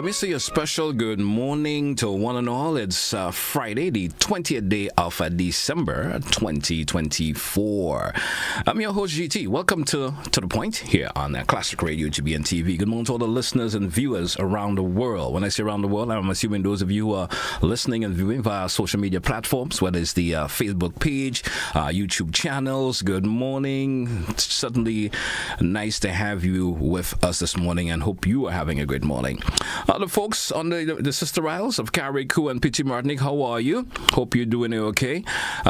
me say a special good morning to one and all. It's Friday, the 20th day of December 2024. I'm your host, GT. Welcome to The Point here on Classic Radio, GBN TV. Good morning to all the listeners and viewers around the world. When I say around the world, I'm assuming those of you who are listening and viewing via social media platforms, whether it's the Facebook page, YouTube channels. Good morning. Certainly nice to have you with us this morning and hope you are having a great morning. The folks on the Sister Isles of Carriacou and Petit Martinique, how are you? Hope you're doing okay.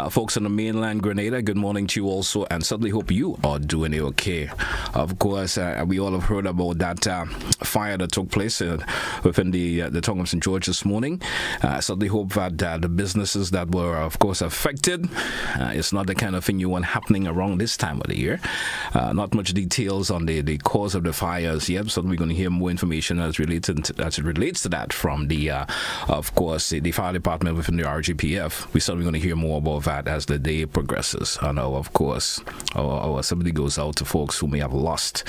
Folks on the mainland Grenada, good morning to you also, and certainly hope you are doing okay. Of course, we all have heard about that fire that took place within the town of St. George this morning. Certainly hope that the businesses that were, of course, affected, it's not the kind of thing you want happening around this time of the year. Not much details on the cause of the fires yet, so we're going to hear more information as it relates to that from the, of course, the fire department within the RGPF. We're certainly going to hear more about that as the day progresses. I know, of course, our sympathy goes out to folks who may have lost,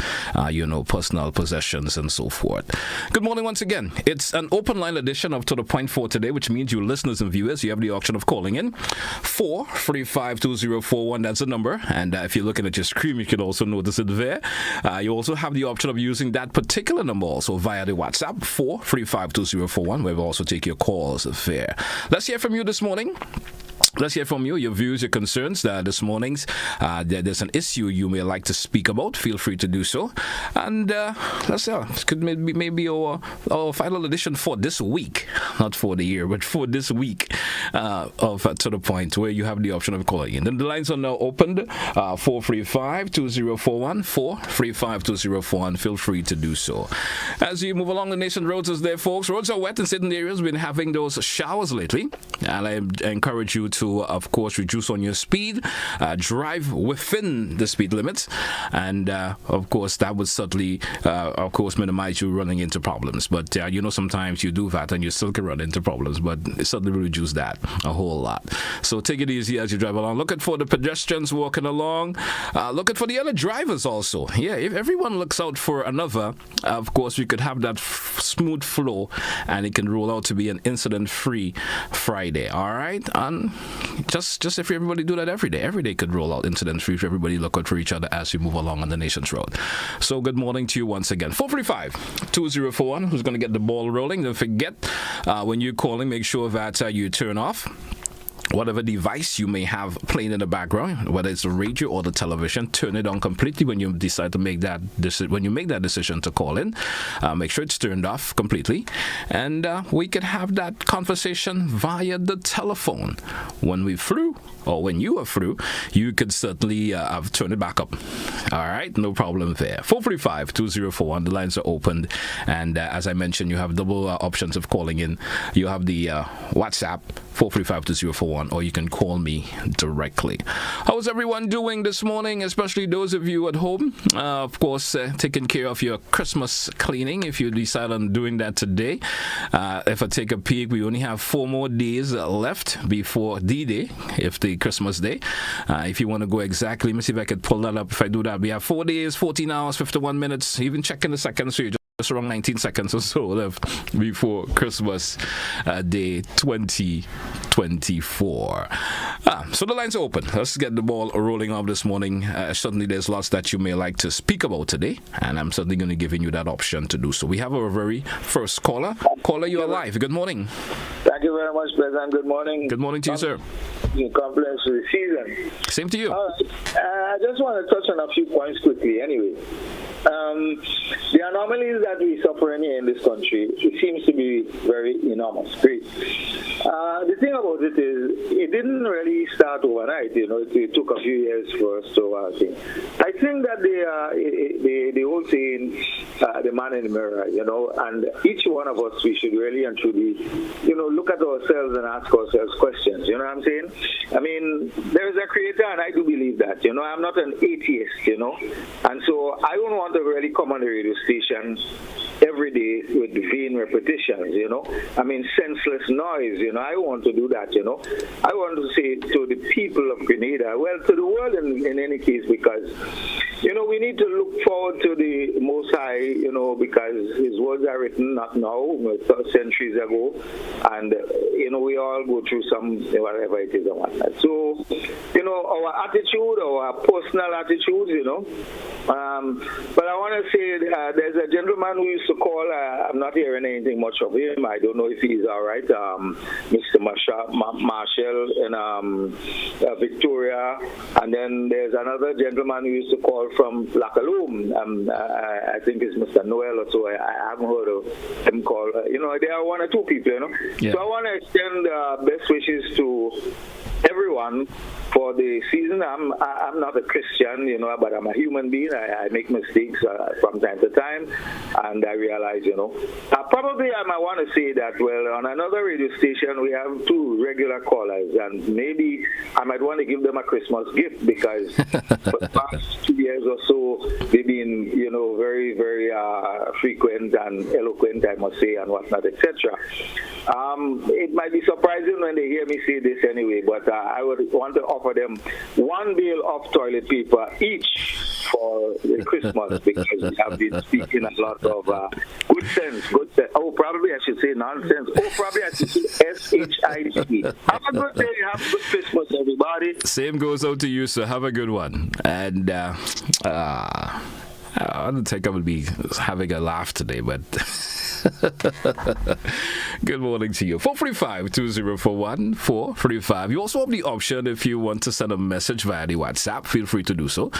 personal possessions and so forth. Good morning once again. It's an open line edition of To The Point for today, which means you listeners and viewers, you have the option of calling in 4352041. That's the number. And if you're looking at your screen, you can also notice it there. You also have the option of using that particular number also via the WhatsApp 4352041, where we'll also take your calls there. Let's hear from you this morning. Let's hear from you, your views, your concerns. This morning's there's an issue you may like to speak about. Feel free to do so. And let's see, this could maybe our final edition for this week, not for the year, but for this week of To The Point, where you have the option of calling in. Then the lines are now opened. 435-2041, 435-2041. Feel free to do so. As you move along the nation roads, is there, folks? Roads are wet in certain areas. We've been having those showers lately, and I encourage you to, of course, reduce on your speed, drive within the speed limits, and of course that would certainly minimize you running into problems. But sometimes you do that and you still can run into problems, but it certainly will reduce that a whole lot. So take it easy as you drive along. Looking for the pedestrians walking along, looking for the other drivers also. Yeah, if everyone looks out for another, of course we could have that smooth flow and it can roll out to be an incident-free Friday. All right, and just if everybody do that every day could roll out incident-free if everybody look out for each other as we move along on the nation's road. So good morning to you once again. 435-2041, who's going to get the ball rolling. Don't forget, when you're calling, make sure that you turn off whatever device you may have playing in the background, whether it's the radio or the television. Turn it on completely when you decide to make that decision to call in. Make sure it's turned off completely, and we could have that conversation via the telephone. When we're through, or when you are through, you could certainly turn it back up. All right, no problem there. 435-2041. The lines are opened, and as I mentioned, you have double options of calling in. You have the WhatsApp 435-2041. Or you can call me directly. How's everyone doing this morning, especially those of you at home? Of course, taking care of your Christmas cleaning if you decide on doing that today. If I take a peek, we only have 4 more days left before D-Day, if the Christmas day. If you want to go exactly, let me see if I could pull that up. If I do that, we have 4 days, 14 hours, 51 minutes, even checking the seconds, so you just around 19 seconds or so left before Christmas Day 2024. So the lines are open. Let's get the ball rolling off this morning. Certainly there's lots that you may like to speak about today, and I'm certainly going to give you that option to do so. We have our very first caller. Caller, you're live. Good morning. Thank you very much, President. Good morning. Good morning to you, sir. Compliments for the season. Same to you. All right. I just want to touch on a few points quickly anyway. The anomalies that we suffer in here in this country, it seems to be very enormous. Great. The thing about it is, it didn't really start overnight. It took a few years for us to think. I think that the whole saying, the man in the mirror, and each one of us, we should really and truly, look at ourselves and ask ourselves questions. You know what I'm saying? I mean, there is a creator, and I do believe that. I'm not an atheist, and so I don't want to really come on the radio station every day with vain repetitions, I mean, senseless noise, I want to do that, I want to say to the people of Grenada, well, to the world in any case, because, we need to look forward to the Most High, because His words are written not now, centuries ago, and we all go through some whatever it is and whatnot. So, our attitude, our personal attitudes, but I want to say there's a gentleman who used to call. I'm not hearing anything much of him. I don't know if he's all right. Mr. Marshall in Victoria, and then there's another gentleman who used to call from Lacaloom. I think it's Mr. Noel or so. I haven't heard of him call. There are one or two people. Yeah. So I want to extend best wishes to everyone for the season. I'm not a Christian, but I'm a human being. I make mistakes from time to time, and I realize, probably I might want to say that, well, on another radio station, we have two regular callers, and maybe I might want to give them a Christmas gift, because for the past 2 years or so, they've been, very, very frequent and eloquent, I must say, and whatnot, etc. It might be surprising when they hear me say this anyway, but I would want to offer them one bale of toilet paper each for Christmas, because we have been speaking a lot of good sense. Oh, probably I should say nonsense. Oh, probably I should say SHIT. Have a good day. Have a good Christmas, everybody. Same goes out to you, so have a good one. And I don't think I will be having a laugh today, but good morning to you. 435-2041, 435. You also have the option, if you want to send a message via the WhatsApp, feel free to do so.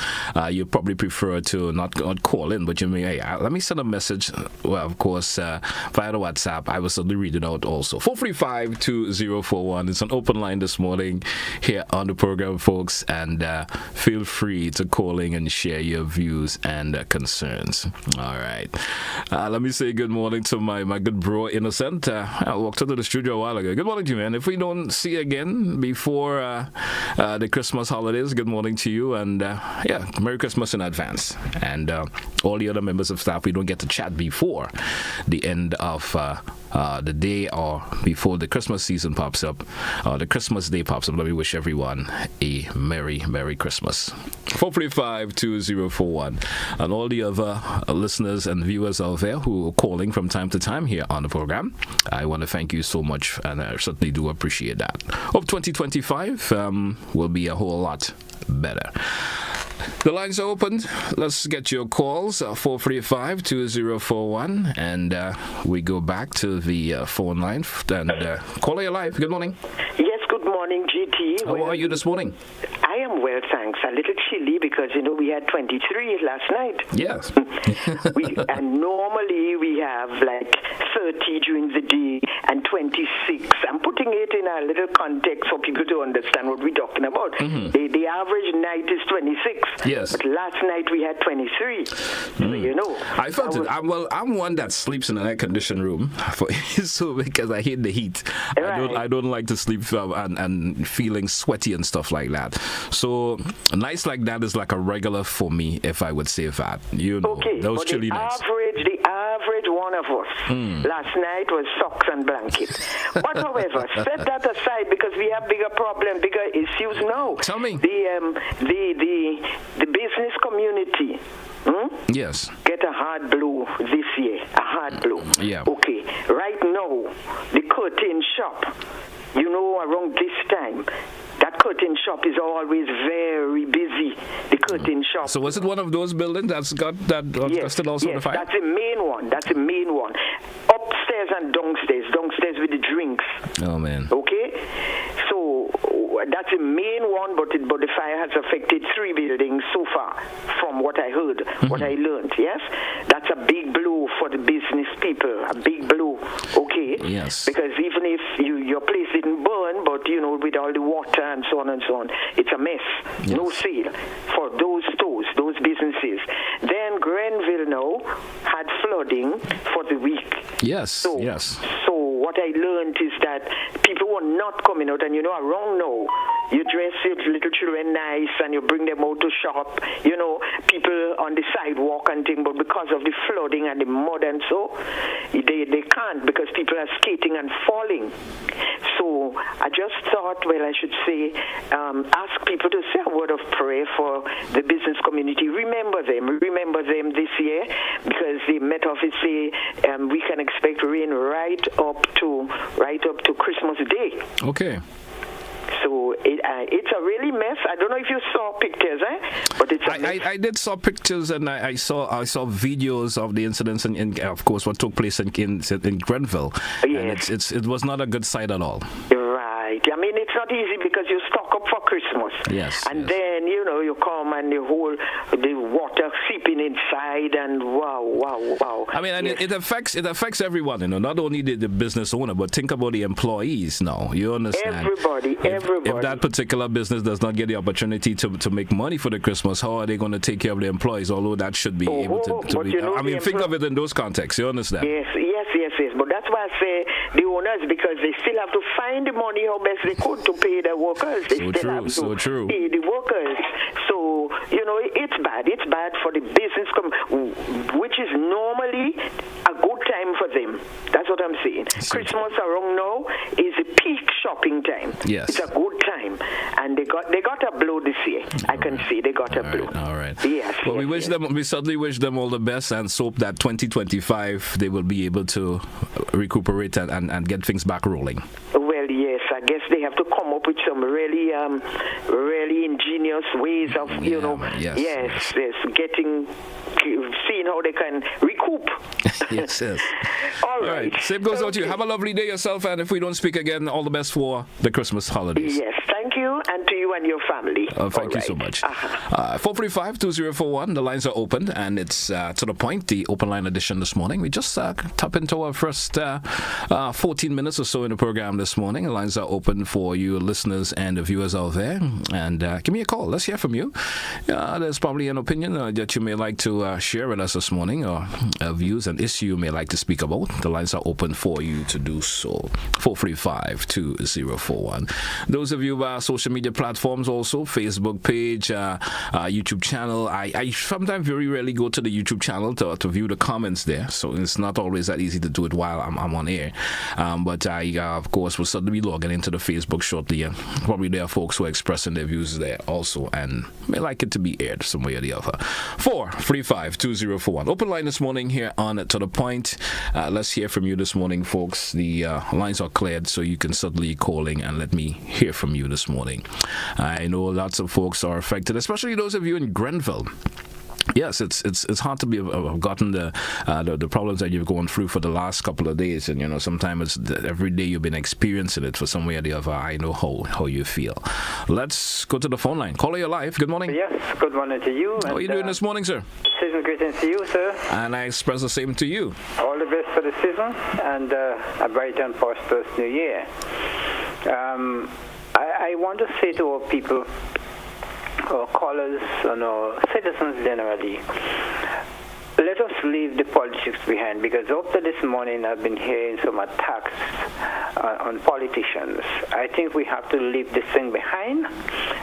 You probably prefer to not call in, but you may, let me send a message. Well, of course, via the WhatsApp. I will certainly read it out also. 435-2041. It's an open line this morning here on the program, folks, and feel free to call in and share your views and concerns. All right. Let me say good morning to my good bro Innocent. I walked into the studio a while ago. Good morning to you, man. If we don't see you again before the Christmas holidays, good morning to you, and Merry Christmas in advance. And all the other members of staff, we don't get to chat before the end of the day or before the Christmas season pops up, or the Christmas day pops up. Let me wish everyone a Merry Christmas. 435-2041. And all the other listeners and viewers out there who are calling from time to time here on the program, I want to thank you so much, and I certainly do appreciate that. Hope 2025 will be a whole lot better. The lines are open. Let's get your calls, 435-2041, and we go back to the phone line. And caller, you're live. Good morning. Yes, good morning, GT. How are you this morning? I am well, thanks. A little chilly because, we had 23 last night. Yes. And normally we have like 30 during the day and 26. I'm putting it in a little context for people to understand what we're talking about. Mm-hmm. The average night is 26. Yes. But last night we had 23. So, I felt it. I'm one that sleeps in an air-conditioned room so because I hate the heat. Right. I don't like to sleep and feeling sweaty and stuff like that. So nights like that is like a regular for me, if I would say that. Okay, those chilly nights. The average one of us last night was socks and blankets. But however, set that aside because we have bigger issues now. Tell me. The business community. Yes. Get a hard blow this year. A hard blow. Yeah. Okay. Right now, the curtain shop, around this time, that curtain shop is always very busy. The curtain shop. So was it one of those buildings that's got that still also the fire? That's the main one. Upstairs and downstairs. Downstairs with the drinks. Oh man. Okay. So that's the main one, but the fire has affected 3 buildings so far, from what I heard, what I learned. Yes, that's a big blow for the business people. A big blow. Okay. Yes. Because even if your place didn't burn, but with all the water and so on, it's a mess. Yes. No sale for those stores, those businesses. Then Grenville now had flooding for the week. Yes. So what I learned is that people were not coming out. And around now, you dress your little children nice and you bring them out to shop. People on the sidewalk and things, but because of the flooding and the mud and so, they can't because people are skating and falling. So I just thought, I should say, ask people to say a word of prayer for the business community. Remember them this year, because the Met Office say we can expect rain right up to Christmas Day. Okay. So it's a really mess. I don't know if you saw pictures, but it's a mess. I did saw pictures, and I saw videos of the incidents, and of course what took place in Grenville. Yes. And it was not a good sight at all. Right. I mean, it's not easy because you stock up for Christmas. Yes. And then, you come and the water seeping inside, and wow. I mean, and it affects everyone, not only the business owner, but think about the employees now. You understand? Everybody. If that particular business does not get the opportunity to make money for the Christmas, how are they going to take care of the employees? Although that should be able to be. I mean, think of it in those contexts. You understand? Yes. But that's why I say the owners, because they still have to find the money how best they could to pay the workers. They So true. Pay the workers. So, it's bad. It's bad for the business, which is normally a good time for them. That's what I'm saying. Christmas around now is a peak shopping time. Yes. It's a good time. And they got a blow this year. I can see they got a blow. All right. Yes. Well, we certainly wish them all the best, and hope that 2025 they will be able to recuperate and get things back rolling. Well, yes, I guess they have to come up with some really ingenious ways of, seeing how they can recoup. Yes. All right. Same goes out to you. Have a lovely day yourself, and if we don't speak again, all the best for the Christmas holidays. Yes, thank you, and to you and your family. Thank you so much. 435-2041, the lines are open, and it's to the point, the open line edition this morning. We just tap into our first 14 minutes or so in the program this morning. The lines are open for you listeners and the viewers out there, and give me a call. Let's hear from you. There's probably an opinion that you may like to share with us this morning, or views and issue you may like to speak about. The lines are open for you to do so. 435-2041. Those of you social media platforms also, Facebook page, YouTube channel. I sometimes very rarely go to the YouTube channel to view the comments there, so it's not always that easy to do it while I'm on air. But I, of course, will certainly be logging into the Facebook shortly, and probably there are folks who are expressing their views there also, and may like it to be aired some way or the other. 435-2041. Open line this morning here on To The Point. Let's hear from you this morning, folks. The lines are cleared, so you can certainly calling and let me hear from you this morning. I know lots of folks are affected, especially those of you in Grenville. Yes, it's hard to be gotten the problems that you've gone through for the last couple of days, and sometimes it's every day you've been experiencing it for some way or the other. I know how you feel. Let's go to the phone line. Caller, you're live. Good morning. Yes, good morning to you. How are you doing this morning, sir? Season greetings to you, sir. And I express the same to you. All the best for the season, and a bright and prosperous new year. I want to say to our people, our callers and our citizens generally, let us leave the politics behind, because up to this morning I've been hearing some attacks on politicians. I think we have to leave this thing behind.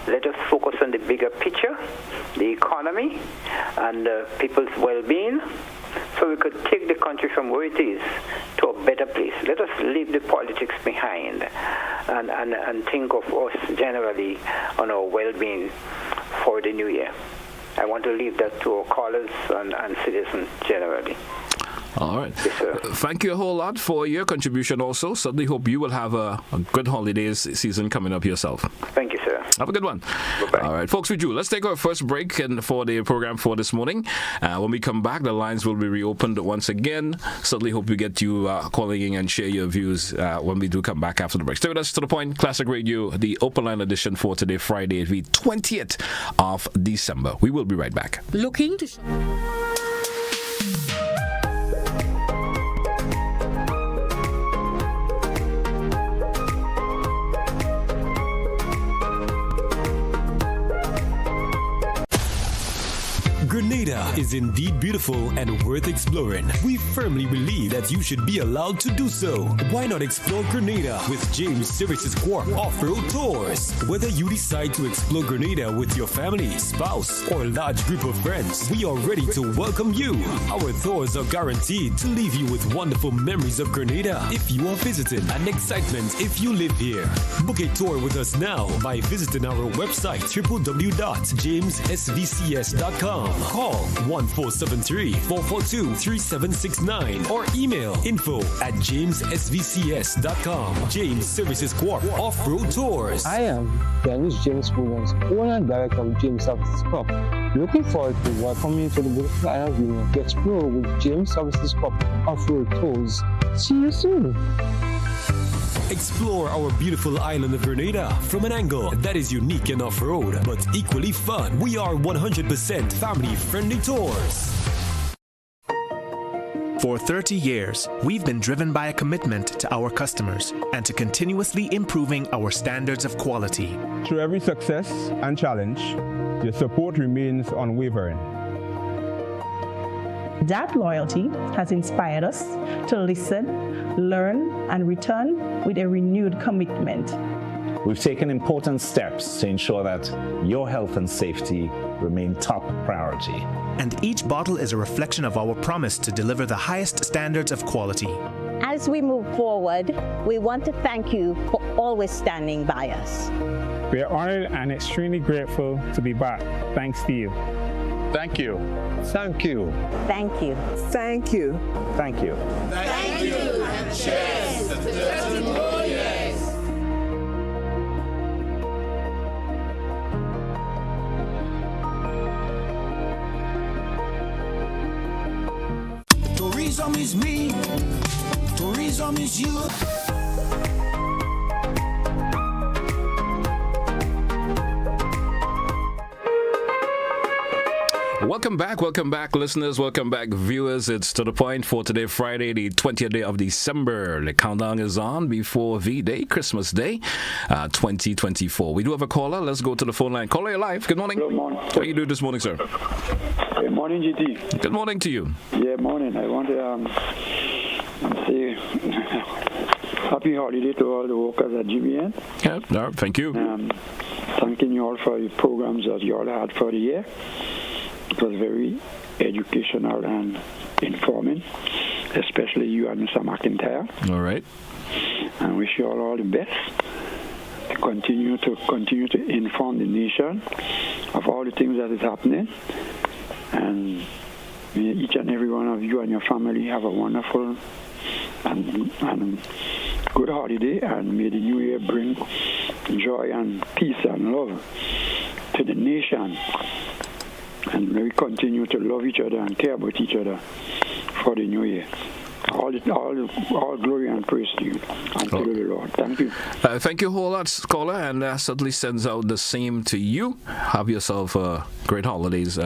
Let us focus on the bigger picture, the economy, and people's well-being, so we could take the country from where it is to a better place. Let us leave the politics behind and think of us generally on our well-being for the new year. I want to leave that to our callers and citizens generally. All right. Yes, sir. Thank you a whole lot for your contribution also. Certainly hope you will have a good holidays season coming up yourself. Thank you, sir. Have a good one. Bye-bye. All right, folks, we do. Let's take our first break for the program for this morning. When we come back, the lines will be reopened once again. Certainly hope we get you calling in and share your views when we do come back after the break. Stay with us. To the Point Classic Radio, the open line edition for today, Friday, the 20th of December. We will be right back. Looking to Grenada is is indeed beautiful and worth exploring. We firmly believe that you should be allowed to do so. Why not explore Grenada with James Services Corp Off-Road Tours? Whether you decide to explore Grenada with your family, spouse, or large group of friends, we are ready to welcome you. Our tours are guaranteed to leave you with wonderful memories of Grenada if you are visiting, and excitement if you live here. Book a tour with us now by visiting our website www.jamessvcs.com. Call 1473-442-3769 or email info@jamessvcs.com. James Services Corp Off-Road Tours. I am Dennis James Williams, owner and director of James Services Corp. Looking forward to welcoming you to the beautiful island of Union to explore with James Services Corp Off-Road Tours. See you soon. Explore our beautiful island of Grenada from an angle that is unique and off-road, but equally fun. We are 100% family-friendly tours. For 30 years, we've been driven by a commitment to our customers and to continuously improving our standards of quality. Through every success and challenge, your support remains unwavering. That loyalty has inspired us to listen, learn, and return with a renewed commitment. We've taken important steps to ensure that your health and safety remain top priority. And each bottle is a reflection of our promise to deliver the highest standards of quality. As we move forward, we want to thank you for always standing by us. We are honored and extremely grateful to be back. Thanks to you. Thank you. Thank you. Thank you. Thank you. Thank you. Thank you. And cheers to 30 more years. Tourism is me. Tourism is you. Welcome back, listeners. Welcome back, viewers. It's To The Point for today, Friday, the 20th day of December. The countdown is on before V-Day, Christmas Day, 2024. We do have a caller. Let's go to the phone line. Caller, you're live. Good morning. Good morning. How are you doing this morning, sir? Good morning, GT. Good morning to you. Yeah, morning. I want to say happy holiday to all the workers at GBN. Yeah, no, thank you. Thanking you all for the programs that you all had for the year. It was very educational and informing, especially you and Mr. McIntyre. All right. And wish you all the best to continue to inform the nation of all the things that is happening. And may each and every one of you and your family have a wonderful and good holiday, and may the new year bring joy and peace and love to the nation. And may we continue to love each other and care about each other for the new year. All glory and praise to you and to the Lord. Thank you. Thank you, whole lot, caller, and certainly sends out the same to you. Have yourself great holidays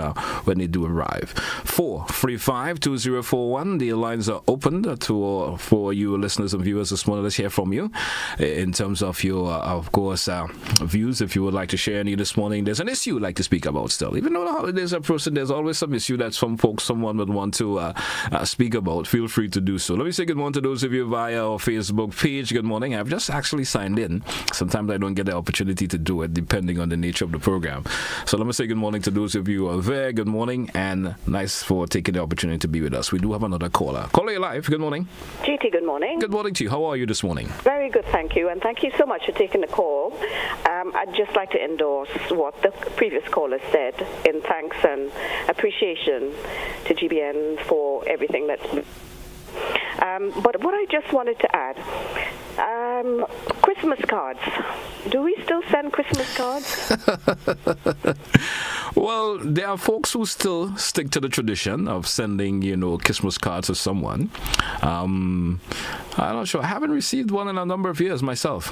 when they do arrive. 435-2041. The lines are open for you listeners and viewers this morning. Let's hear from you in terms of your, of course, views. If you would like to share any this morning, there's an issue you'd like to speak about still. Even though the holidays are approaching, there's always some issue that someone would want to speak about. Feel free to do so. Let me say good morning to those of you via our Facebook page. Good morning. I've just actually signed in. Sometimes I don't get the opportunity to do it depending on the nature of the program. So let me say good morning to those of you who are there. Good morning, and nice for taking the opportunity to be with us. We do have another caller. Caller, you're live. Good morning. GT, good morning. Good morning to you. How are you this morning? Very good, thank you. And thank you so much for taking the call. I'd just like to endorse what the previous caller said in thanks and appreciation to GBN for everything that's... but what I just wanted to add, Christmas cards. Do we still send Christmas cards? Well, there are folks who still stick to the tradition of sending, Christmas cards to someone. I'm not sure. I haven't received one in a number of years myself.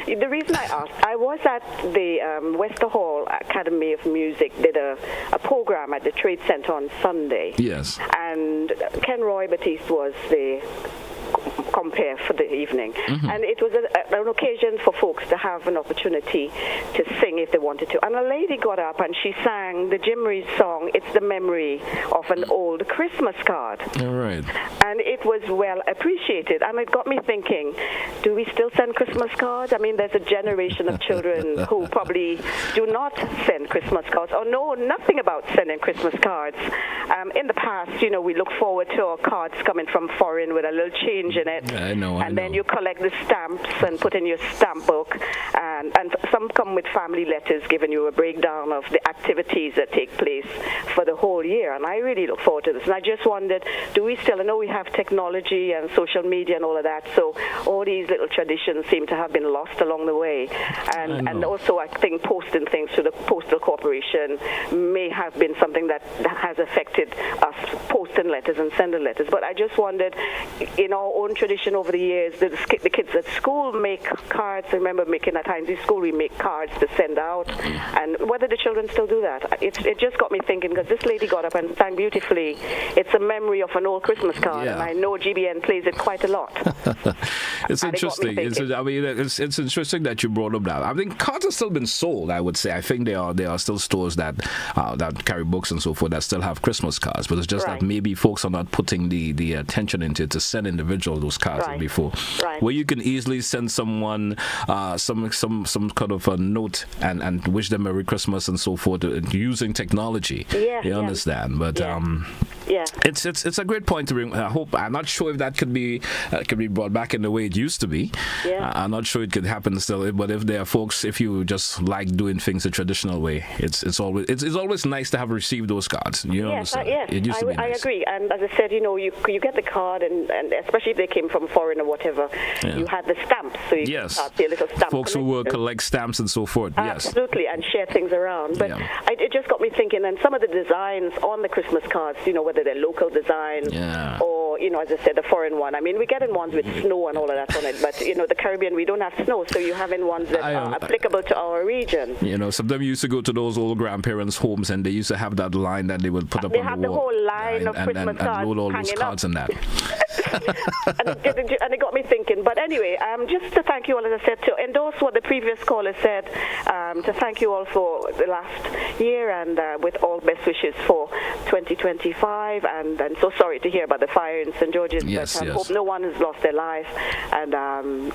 The reason I asked, I was at the Wester Hall Academy of Music, did a program at the Trade Center on Sunday. Yes. And Ken Roy Batiste was the compare for the evening. And it was an occasion for folks to have an opportunity to sing if they wanted to. And a lady got up and she sang the Jim Reeves song, It's the Memory of an Old Christmas Card. All right. And it was well appreciated. And it got me thinking, do we still send Christmas cards? I mean, there's a generation of children who probably do not send Christmas cards or know nothing about sending Christmas cards. In the past, we look forward to our cards coming from foreign with a little change in it. I know. Then you collect the stamps and put in your stamp book. And some come with family letters giving you a breakdown of the activities that take place for the whole year. And I really look forward to this. And I just wondered, do we still, I know we have technology and social media and all of that, so all these little traditions seem to have been lost along the way. And also I think posting things to the Postal Corporation may have been something that has affected us posting letters and sending letters. But I just wondered, in our own tradition over the years, the kids at school make cards. I remember making at times in school, we make cards to send out, and whether the children still do that. It just got me thinking, because this lady got up and sang beautifully, It's a Memory of an Old Christmas Card, and I know GBN plays it quite a lot. It's interesting. It's interesting that you brought up that. I think cards have still been sold, I would say. I think there are still stores that carry books and so forth that still have Christmas cards, but it's just that maybe folks are not putting the attention into it to send individual those cards as before. Where you can easily send someone some kind of a note and wish them Merry Christmas and so forth using technology. You understand? But it's a great point to bring. I'm not sure if that could be brought back in the way it used to be. I'm not sure it could happen still. But if there are folks, if you just like doing things the traditional way, it's always nice to have received those cards. You understand? It used to be nice. I agree. And as I said, you get the card, and especially if they came from foreign or whatever, you had the stamps, so you start the little stamp folks who will collect stamps and so forth. Absolutely, and share things around. But it just got me thinking, and some of the designs on the Christmas cards, whether they're local designs or, as I said, the foreign one. I mean, we're getting ones with snow and all of that on it, but, the Caribbean, we don't have snow, so you're having ones that are applicable to our region. Sometimes we used to go to those old grandparents' homes, and they used to have that line that they would put up on the wall. They have the whole line of Christmas cards and load all those cards and that. and it got me thinking. But anyway, just to thank you all, as I said, to endorse what the previous caller said, to thank you all for the last year, and with all best wishes for 2025. And so sorry to hear about the fire in St. George's, but hope no one has lost their life, and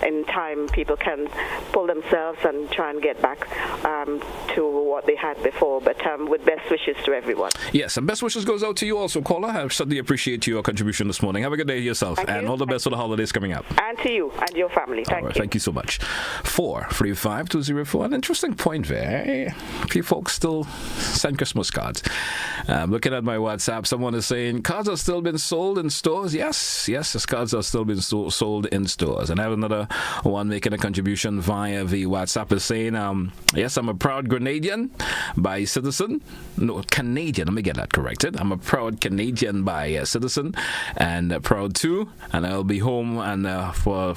in time people can pull themselves and try and get back to what they had before. But with best wishes to everyone. Yes, and best wishes goes out to you also, caller. I certainly appreciate your contribution this morning. Have a good day yourself, and all the best for the holidays coming up. And to you and your family. Thank you. Thank you so much. 435-204. An interesting point there. A few folks still send Christmas cards. Looking at my WhatsApp, someone is saying cards have still been sold in stores. Yes, cards are still been sold in stores. And I have another one making a contribution via the WhatsApp is saying, yes, I'm a proud Grenadian by citizen. No, Canadian. Let me get that corrected. I'm a proud Canadian by citizen, and proud too. And I'll be home and for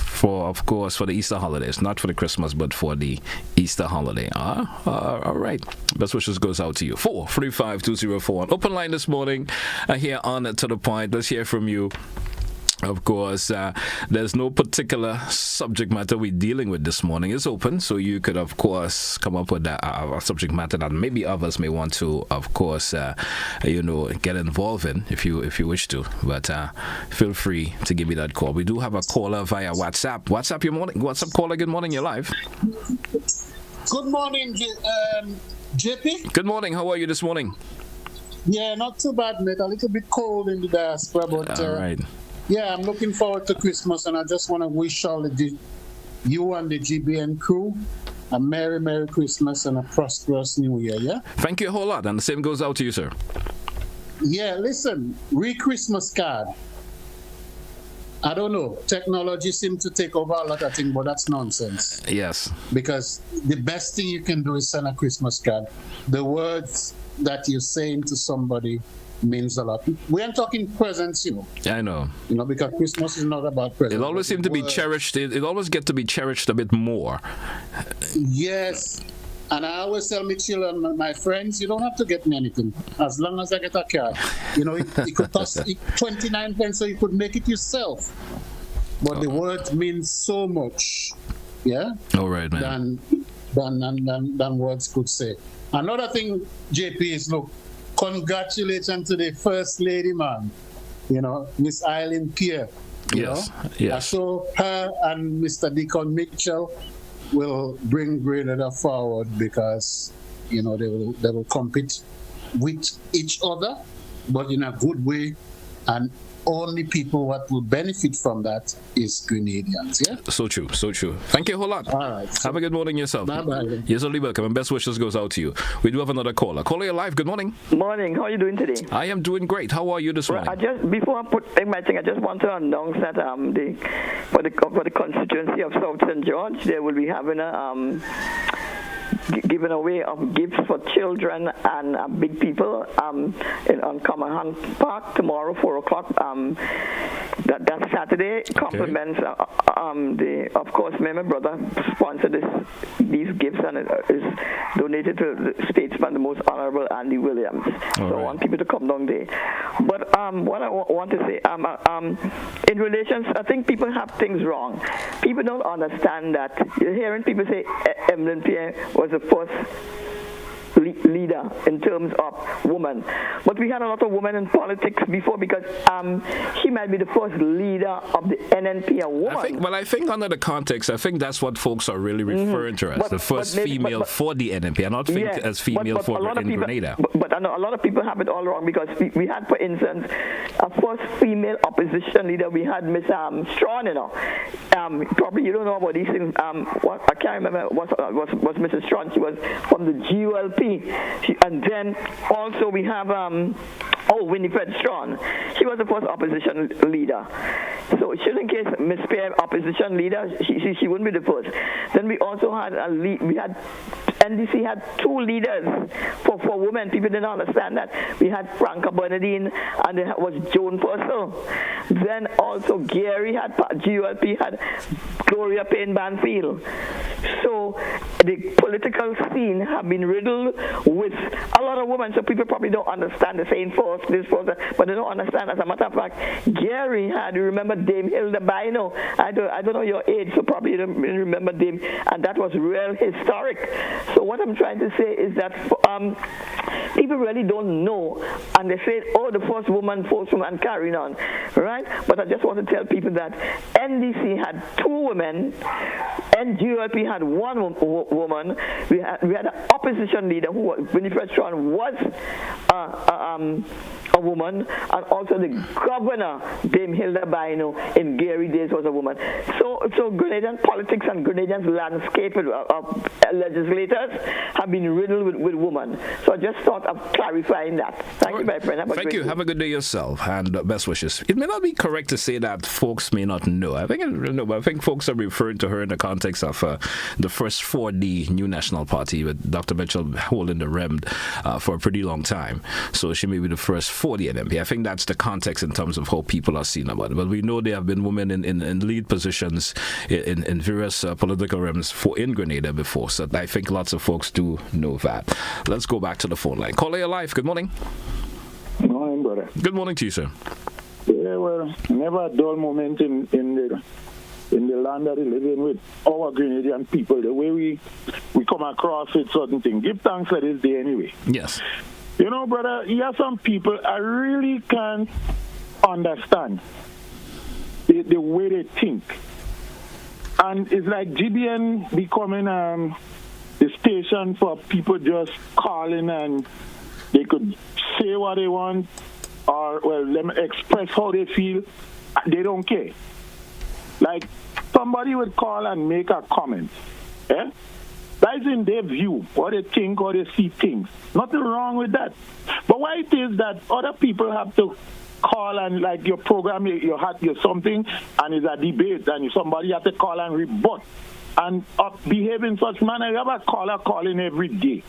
of course for the Easter holidays, not for the Christmas, but for the Easter holiday. All right. Best wishes goes out to you. 435-204. An open line this morning here on To The Point. Let's hear from you. Of course, there's no particular subject matter we're dealing with this morning. It's open, so you could, of course, come up with a subject matter that maybe others may want to, of course, get involved in if you wish to. But feel free to give me that call. We do have a caller via WhatsApp. WhatsApp, your morning. WhatsApp caller. Good morning. You're live. Good morning, JP. Good morning. How are you this morning? Yeah, not too bad, mate. A little bit cold in the diaspora, but all right. Yeah, I'm looking forward to Christmas, and I just want to wish all you and the GBN crew a Merry Christmas and a prosperous New Year, yeah? Thank you a whole lot, and the same goes out to you, sir. Yeah, listen, Christmas card. I don't know. Technology seems to take over a lot of things, but that's nonsense. Yes. Because the best thing you can do is send a Christmas card. The words that you're saying to somebody means a lot. We aren't talking presents, I know. Because Christmas is not about presents. It always seems to be cherished. It always get to be cherished a bit more. Yes. And I always tell my children, my friends, you don't have to get me anything. As long as I get a card. It could cost 29 pence, so you could make it yourself. but the word means so much, yeah. All right, man. Than words could say. Another thing, JP, is look, congratulations to the First Lady, man. You know, Miss Eileen Pierre. Yes. So her and Mr. Deacon Mitchell will bring Grenada forward because, you know, they will compete with each other, but in a good way, and only people what will benefit from that is Grenadians. Yeah. So true. Thank you a whole lot. All right. Have a good morning yourself. Bye-bye. You're certainly welcome, and best wishes goes out to you. We do have another caller. Caller, you're live. Good morning. Morning. How are you doing today? I am doing great. How are you this morning? Before I put in my thing, I just want to announce that for the constituency of South St. George, they will be having a giving away of gifts for children and big people on Common Park tomorrow, 4 o'clock. That's Saturday. Compliments. Of course, my brother sponsored these gifts, and it is donated to the statesman, the most honorable Andy Williams. I want people to come down there. But what I want to say, in relations, I think people have things wrong. People don't understand that. You're hearing people say Emlyn Pierre was the first leader in terms of women, but we had a lot of women in politics before, because she might be the first leader of the NNP, a woman. I think under the context, I think that's what folks are really referring to as the first female for the NNP, and not think as female in Grenada. But I know a lot of people have it all wrong, because we had, for instance, a first female opposition leader. We had Miss Strawn, you know. Probably you don't know about these things. I can't remember was Mrs. Strawn. She was from the GULP. And then also we have Winifred Strawn. She was the first opposition leader. So just in case Miss Pierre opposition leader, she wouldn't be the first. Then we also had NDC had 2 leaders for women. People didn't understand that. We had Franca Bernadine, and there was Joan Purcell. Then also Gary had GULP had Gloria Payne Banfield. So the political scene have been riddled with a lot of women. So people probably don't understand the saying force, this force, but they don't understand. As a matter of fact, Gary had, you remember Dame Hilda Bino? I don't know your age, so probably you don't remember Dame, and that was real historic. So what I'm trying to say is that people really don't know, and they say, oh, the first woman, and carrying on, right? But I just want to tell people that NDC had 2 women, and GOP had 1 woman. We had an opposition leader who was Winifred Strawn was a woman, and also the governor, Dame Hilda Bino, in Gary days was a woman. So Grenadian politics and Grenadian landscape of legislators have been riddled with women. So I just thought of clarifying that. Thank you, my friend. Thank you. Have a good day yourself, and best wishes. It may not be correct to say that folks may not know. I think folks are referring to her in the context of the first 4D New National Party, with Dr. Mitchell holding the rem for a pretty long time. So she may be the first for the NMP. I think that's the context in terms of how people are seen about it. But we know there have been women in lead positions in various political realms in Grenada before. So I think lots of folks do know that. Let's go back to the phone line. Caller, you're live. Good morning. Good morning, brother. Good morning to you, sir. Yeah, well, never a dull moment in the land that we live in with our Grenadian people, the way we come across with certain things. Give thanks for this day anyway. Yes. You know, brother, here are some people I really can't understand the way they think. And it's like GBN becoming the station for people just calling, and they could say what they want, or, well, let me express how they feel. They don't care. Like, somebody would call and make a comment. Eh? That's in their view, what they think, or they see things. Nothing wrong with that. But why it is that other people have to call and, like, your program, you had something, and it's a debate, and somebody has to call and rebut, and behave in such manner. You have a caller calling every day.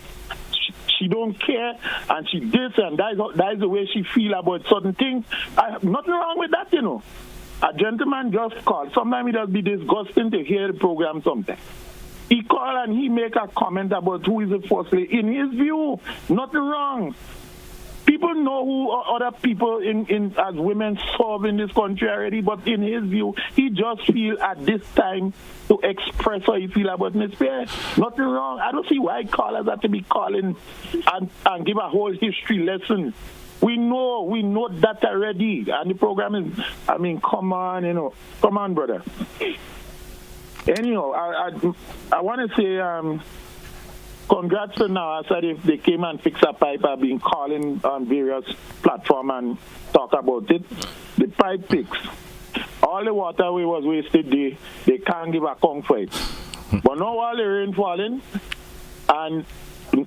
She don't care, and she this, and that is the way she feel about certain things. Nothing wrong with that, you know. A gentleman just called. Sometimes it does be disgusting to hear the program sometimes. He called and he make a comment about who is the first lady. In his view, nothing wrong. People know who other people in as women serve in this country already, but in his view, he just feel at this time to express how he feel about Miss Pierre. Nothing wrong. I don't see why callers have to be calling and give a whole history lesson. We know that already, and the program is. I mean, come on, brother. Anyhow, I want to say congrats to now. I said if they came and fixed a pipe, I've been calling on various platforms and talk about it. The pipe fixed. All the water we was wasted, they can't give a conk for it. But now all the rain falling, and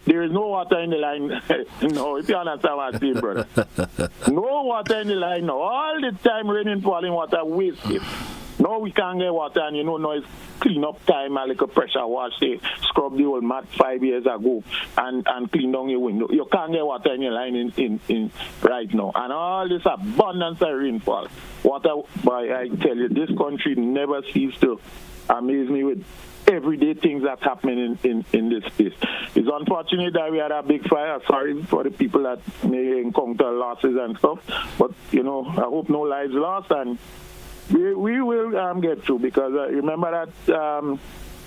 there is no water in the line. No, if you understand what I'm saying, brother. No water in the line now. All the time raining, falling water wasted. No, we can't get water, and now it's clean up time, like a pressure wash. They scrub the old mat 5 years ago and clean down your window. You can't get water in your line in right now. And all this abundance of rainfall. Water, boy, I tell you, this country never ceases to amaze me with everyday things that's happening in this space. It's unfortunate that we had a big fire. Sorry for the people that may encounter losses and stuff. But, I hope no lives lost, and we will get through, because remember that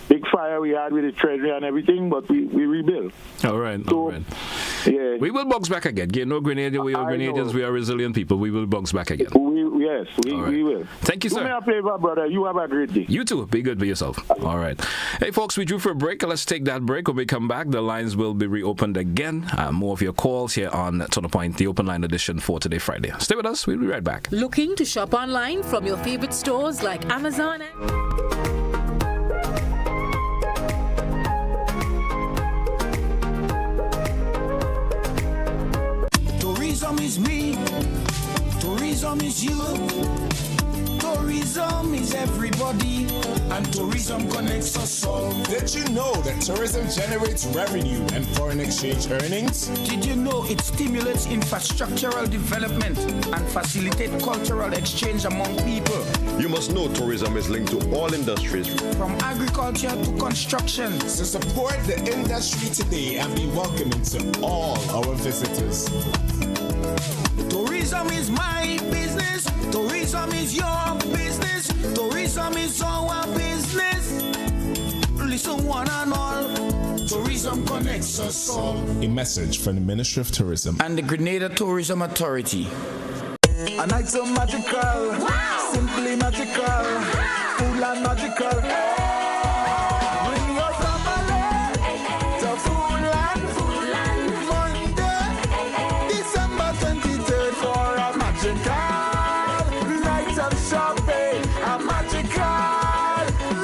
big fire we had with the treasury and everything, but we rebuild. All right. Yeah. We will bounce back again. No Grenadian, we are Grenadians, we are resilient people. We will bounce back again. We will. Thank you, sir. Do me a favor, brother. You have a great day. You too. Be good for yourself. All right. Hey, folks, we drew for a break. Let's take that break. When we come back, the lines will be reopened again. More of your calls here on To The Point, the open line edition for today, Friday. Stay with us. We'll be right back. Looking to shop online from your favorite stores like Amazon Tourism is me, tourism is you, tourism is everybody, and tourism connects us all. Did you know that tourism generates revenue and foreign exchange earnings? Did you know it stimulates infrastructural development and facilitates cultural exchange among people? You must know tourism is linked to all industries, from agriculture to construction. So support the industry today and be welcoming to all our visitors. Tourism is my business. Tourism is your business. Tourism is our business. Listen, one and all. Tourism connects us all. A message from the Ministry of Tourism and the Grenada Tourism Authority. A night so magical, wow. Simply magical, wow. Full and magical. Bring your family to Foodland, Monday, December 23rd for a magical night of shopping. A magical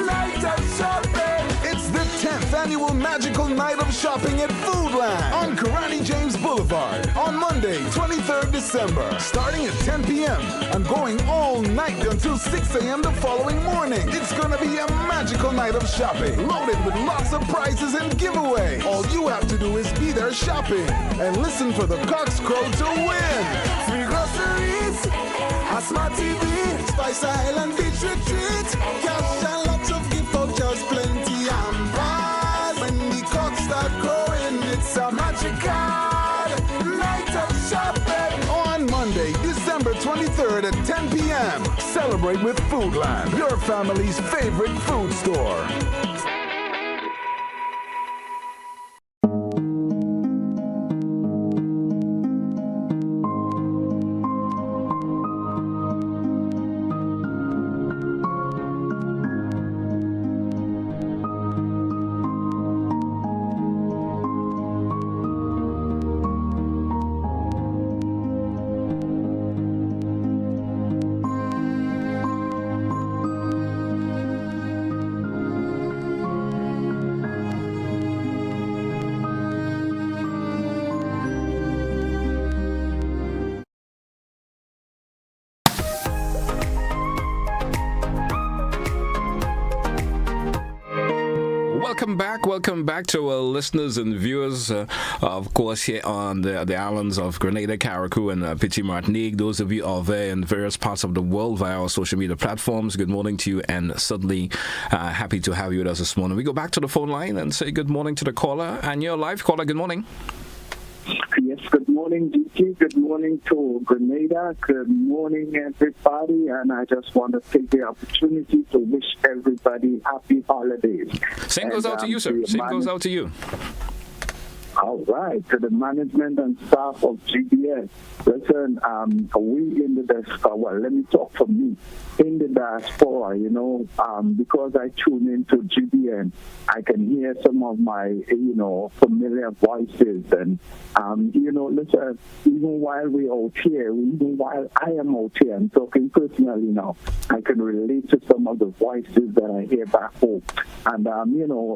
night of shopping. It's the 10th annual magical night of shopping at Foodland on Karani James Boulevard on Monday, 23rd December, starting at 10 p.m. and going all night until 6 a.m. the following morning. It's gonna be a magical night of shopping, loaded with lots of prizes and giveaway. All you have to do is be there shopping and listen for the cocks crow to win. Free groceries, a smart TV, Spice Island Beach Retreat, cash and lots of gift vouchers, plenty and bars. When the cocks start crowing, it's a magical night of shopping. On Monday, December 23rd at 10 p.m. Celebrate with Foodland, your family's favorite food store. Welcome back to our listeners and viewers, of course, here on the islands of Grenada, Carriacou, and Petit Martinique. Those of you out there in various parts of the world via our social media platforms, good morning to you, and certainly happy to have you with us this morning. We go back to the phone line and say good morning to the caller, and your live caller, good morning. Yes, good morning. morning, DT. Good morning to Grenada. Good morning, everybody. And I just want to take the opportunity to wish everybody happy holidays. Same goes out to you, sir. Same goes out to you. All right, to the management and staff of GBN. Listen, we in the diaspora, well, let me talk for me. In the diaspora, because I tune into GBN, I can hear some of my, familiar voices. And, listen, even while we're out here, even while I am out here, I'm talking personally now, I can relate to some of the voices that I hear back home. And,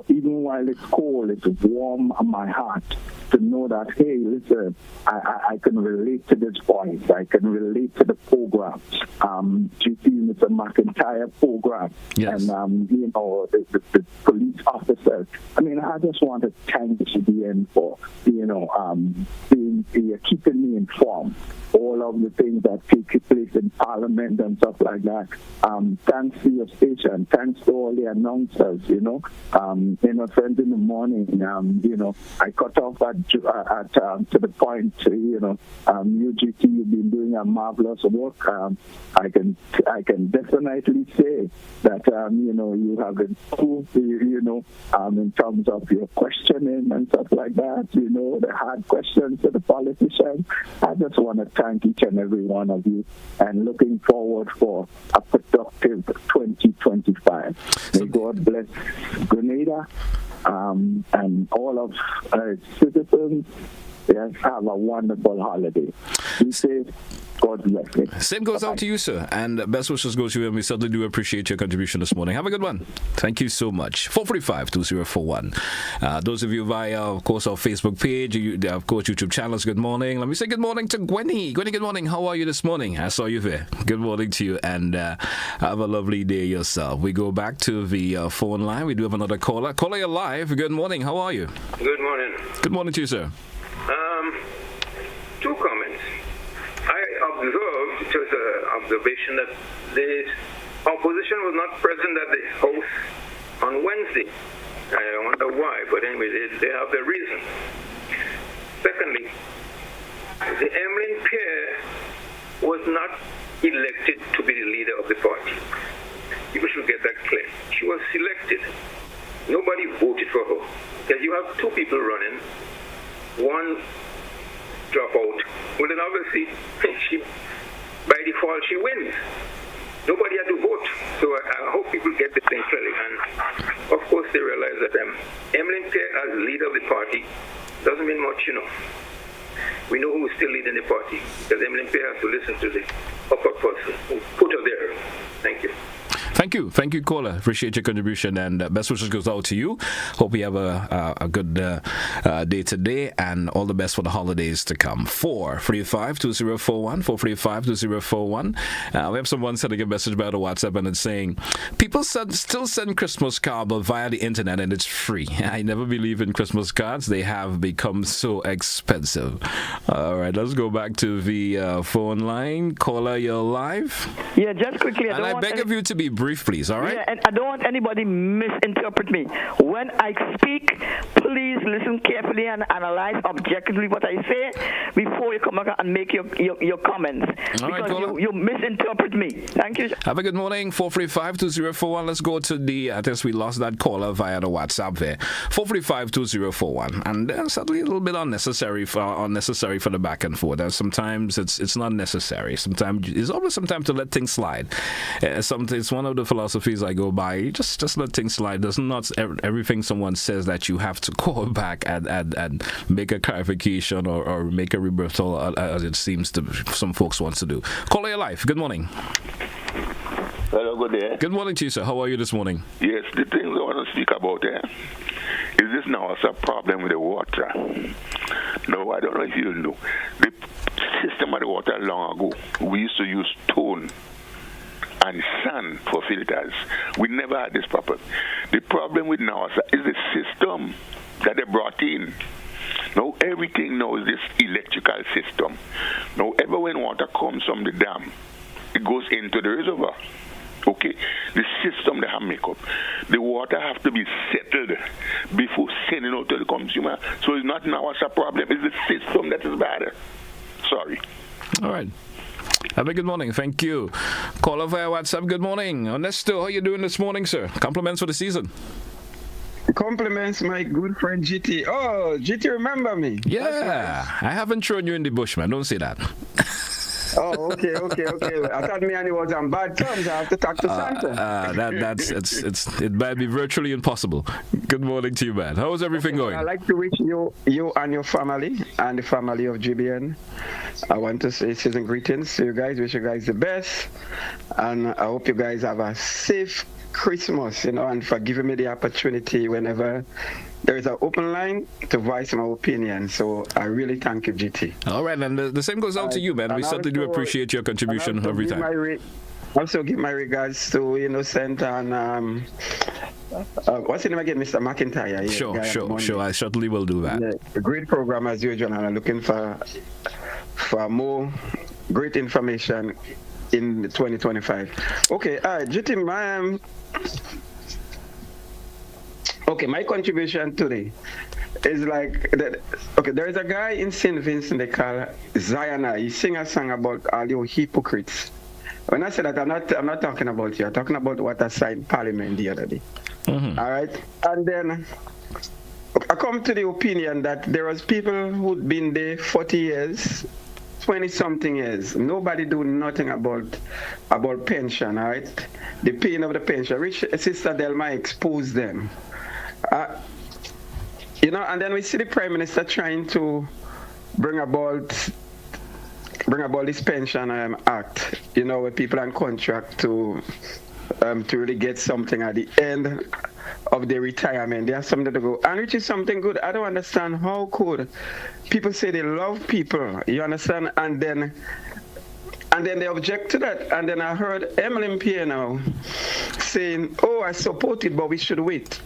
even while it's cold, it's warm on my heart to know that, hey, listen, I can relate to this voice. I can relate to the program. GT Mr. McIntyre program. Yes. And, the police officers. I mean, I just want to thank GBN for, keeping me informed. All of the things that take place in Parliament and stuff like that. Thanks to your station. Thanks to all the announcers, Innocent in the morning, I cut off to the point, UGT, you've been doing a marvelous work. I can definitely say that, you have improved, in terms of your questioning and stuff like that, the hard questions to the politicians. I just want to thank each and every one of you and looking forward for a productive 2025. May God bless Grenada and all of citizens. Yes, have a wonderful holiday. Be safe. God bless you. Same goes out to you, sir. And best wishes goes to you, and we certainly do appreciate your contribution this morning. Have a good one. Thank you so much. 445-2041. Those of you via, of course, our Facebook page, of course, YouTube channels, good morning. Let me say good morning to Gwenny. Gwenny, good morning. How are you this morning? I saw you there. Good morning to you, and have a lovely day yourself. We go back to the phone line. We do have another caller. Caller, you're live. Good morning. How are you? Good morning. Good morning to you, sir. Two comments. I observed, just an observation, that the opposition was not present at the House on Wednesday. I wonder why, but anyway, they have their reason. Secondly, the Emmeline Pierre was not elected to be the leader of the party. People should get that clear. She was selected. Nobody voted for her. Because you have two people running, one drop out. Well, then obviously, by default, she wins. Nobody had to vote. So I hope people get the thing clearly. And of course, they realize that Emmeline Pierre, as leader of the party, doesn't mean much, We know who is still leading the party, because Emmeline Pierre has to listen to the upper person who put her there. Thank you. Thank you, caller. Appreciate your contribution, and best wishes goes out to you. Hope you have a good day today, and all the best for the holidays to come. 435-2041, 435-2041. We have someone sending a message by the WhatsApp, and it's saying, people still send Christmas cards via the internet, and it's free. I never believe in Christmas cards. They have become so expensive. All right, let's go back to the phone line. Caller, you're live. Yeah, just quickly. And I beg of you to be brief, please, all right? Yeah, and I don't want anybody misinterpret me. When I speak, please listen carefully and analyze objectively what I say before you come back and make your comments. All because right, you misinterpret me. Thank you. Have a good morning. 435-2041. Let's go to I guess we lost that caller via the WhatsApp there. 435-2041. And certainly a little bit unnecessary for the back and forth. Sometimes it's not necessary. Sometimes it's always sometimes to let things slide. It's one of the philosophies I go by. Just let things slide. There's not everything someone says that you have to call back and make a clarification or make a rebuttal as it seems to some folks want to do. Caller, your life. Good morning. Hello, good day. Good morning to you, sir. How are you this morning? Yes, the things I want to speak about is this now a problem with the water? No, I don't know if you know. The system of the water long ago, we used to use stone and sand for filters. We never had this problem. The problem with now is the system that they brought in. Now everything now is this electrical system. Now ever when water comes from the dam, it goes into the reservoir. Okay, the system they have make up. The water have to be settled before sending out to the consumer. So it's not now what's a problem, it's the system that is bad. Sorry. All right. Have a good morning. Thank you. Caller via WhatsApp. Good morning. Ernesto, how you doing this morning, sir? Compliments for the season. Compliments, my good friend GT. Oh, GT, remember me? Yeah. I haven't thrown you in the bush, man. Don't say that. Oh, okay. I thought me and he was on bad terms. I have to talk to Santa. It might be virtually impossible. Good morning to you, man. How is everything going? I'd like to wish you and your family and the family of GBN. I want to say season greetings to you guys. Wish you guys the best, and I hope you guys have a safe Christmas. And for giving me the opportunity whenever there is an open line to voice my opinion. So I really thank you, GT. All right, and the same goes out to you, man. We certainly do appreciate your contribution every time. Also give my regards to Innocent and what's his name again, Mr. McIntyre. Yeah, sure. I certainly will do that. Yeah, a great program as usual, and I'm looking for more great information in 2025. Okay, GT, my contribution today is like that. Okay, there is a guy in St. Vincent they call Zion. He sing a song about all you hypocrites. When I say that, I'm not talking about you. I'm talking about what I signed Parliament the other day. Mm-hmm. All right, and then I come to the opinion that there was people who'd been there 40 years. 20-something years, nobody do nothing about pension, all right? The paying of the pension. Rich Sister Delma exposed them. And then we see the Prime Minister trying to bring about this pension act, where people on contract to really get something at the end of their retirement. They have something to go. And which is something good. I don't understand how could people say they love people, you understand, and then they object to that. And then I heard Emily Piano saying, I support it, but we should wait.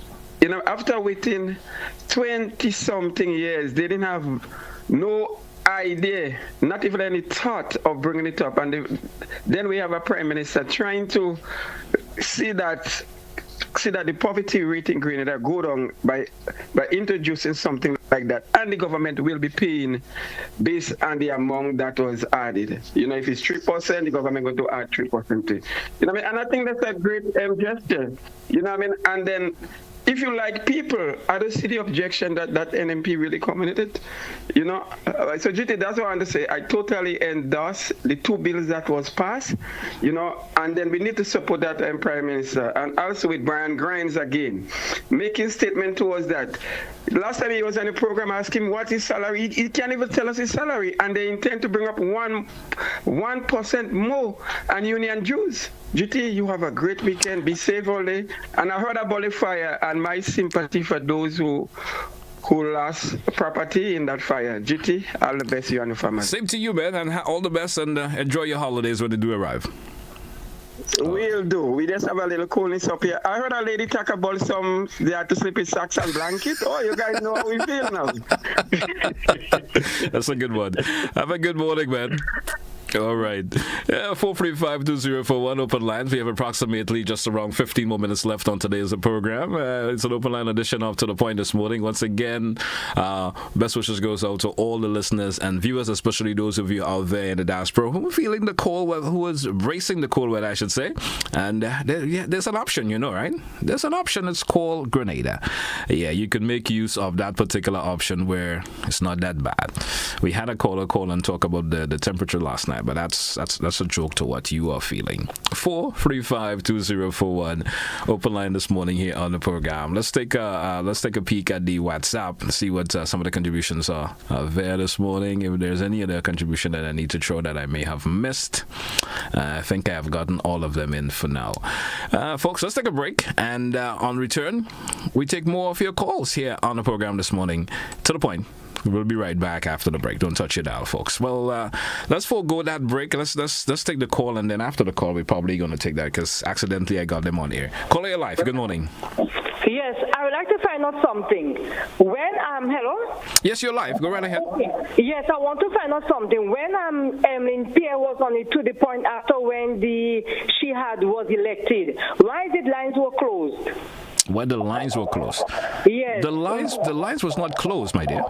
After waiting 20-something years, they didn't have no idea, not even any thought of bringing it up. And then we have a Prime Minister trying to see that the poverty rate in Grenada go down by introducing something like that, and the government will be paying based on the amount that was added. If it's 3%, the government going to add 3% to it. And I think that's a great gesture. And then if you like people, I don't see the objection that NMP really commented. So GT, that's what I want to say. I totally endorse the two bills that was passed, and then we need to support that Prime Minister. And also with Brian Grimes again, making statement towards that. Last time he was on the program, I asked him what his salary, he can't even tell us his salary, and they intend to bring up 1% more on union dues. GT, you have a great weekend. Be safe all day. And I heard about the fire, and my sympathy for those who lost property in that fire. GT, all the best you and your family. Same to you, man, and all the best, and enjoy your holidays when they do arrive. We'll do. We just have a little coolness up here. I heard a lady talk about they had to sleep in socks and blankets. Oh, you guys know how we feel now. That's a good one. Have a good morning, man. All right. 435-2041 open lines. We have approximately just around 15 more minutes left on today's program. It's an open line edition of To The Point this morning. Once again, best wishes goes out to all the listeners and viewers, especially those of you out there in the diaspora who are feeling the cold weather, who is bracing the cold weather, I should say. And there's an option, right? There's an option. It's called Grenada. Yeah, you can make use of that particular option where it's not that bad. We had a caller call and talk about the temperature last night, but that's a joke to what you are feeling. 435-2041 open line this morning here on the program. Let's take a peek at the WhatsApp and see what some of the contributions are there this morning. If there's any other contribution that I need to throw that I may have missed, I think I have gotten all of them in for now. Folks, let's take a break, and on return we take more of your calls here on the program this morning. To the point. We'll be right back after the break. Don't touch your dial, folks. Well, let's forego that break. Let's take the call, and then after the call, we're probably going to take that because accidentally I got them on air. Caller, your life. Good morning. Yes, I would like to find out something. When hello? Yes, you're live. Go right ahead. Okay. Yes, I want to find out something. When Emlyn Pierre was on it to the point after when she was elected, why the lines were closed? Why the lines were closed? Yes. The lines was not closed, my dear.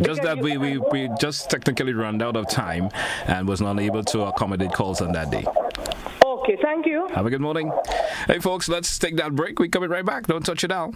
Just that we just technically ran out of time and was not able to accommodate calls on that day. Okay, thank you. Have a good morning. Hey, folks, let's take that break. We're coming right back. Don't touch it out.